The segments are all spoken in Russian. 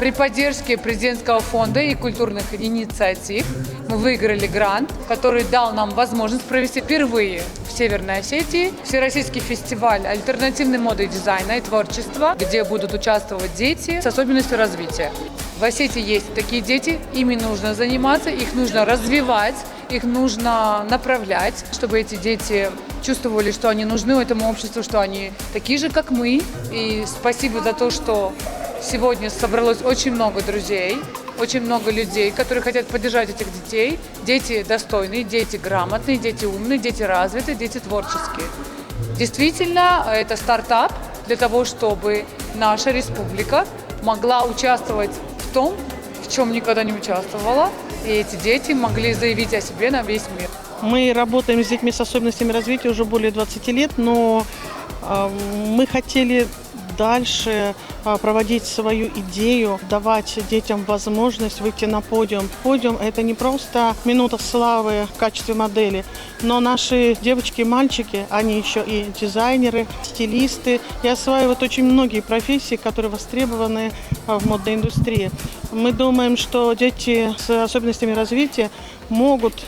При поддержке президентского фонда и культурных инициатив мы выиграли грант, который дал нам возможность провести впервые в Северной Осетии Всероссийский фестиваль альтернативной моды, дизайна и творчества, где будут участвовать дети с особенностью развития. В Осетии есть такие дети, ими нужно заниматься, их нужно развивать, их нужно направлять, чтобы эти дети чувствовали, что они нужны этому обществу, что они такие же, как мы. И спасибо за то, что сегодня собралось очень много друзей, очень много людей, которые хотят поддержать этих детей. Дети достойные, дети грамотные, дети умные, дети развитые, дети творческие. Действительно, это стартап для того, чтобы наша республика могла участвовать в том, в чем никогда не участвовала. И эти дети могли заявить о себе на весь мир. Мы работаем с детьми с особенностями развития уже более 20 лет, но мы хотели дальше проводить свою идею, давать детям возможность выйти на подиум. Подиум – это не просто минута славы в качестве модели, но наши девочки и мальчики, они еще и дизайнеры, стилисты, и осваивают очень многие профессии, которые востребованы в модной индустрии. Мы думаем, что дети с особенностями развития могут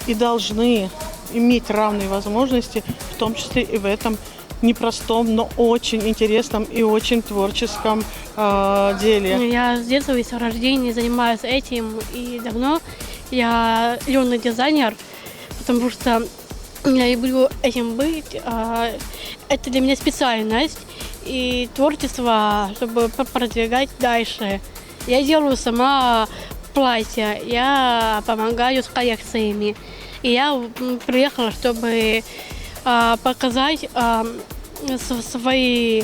и должны иметь равные возможности, в том числе и в этом непростом, но очень интересном и очень творческом деле. Я с детства и с рождения занимаюсь этим и давно. Я юный дизайнер, потому что я люблю этим быть. Это для меня специальность и творчество, чтобы продвигать дальше. Я делаю сама платья, я помогаю с коллекциями. И я приехала, чтобы показать свои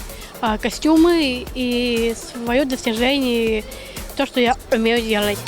костюмы и свое достижение, то, что я умею делать.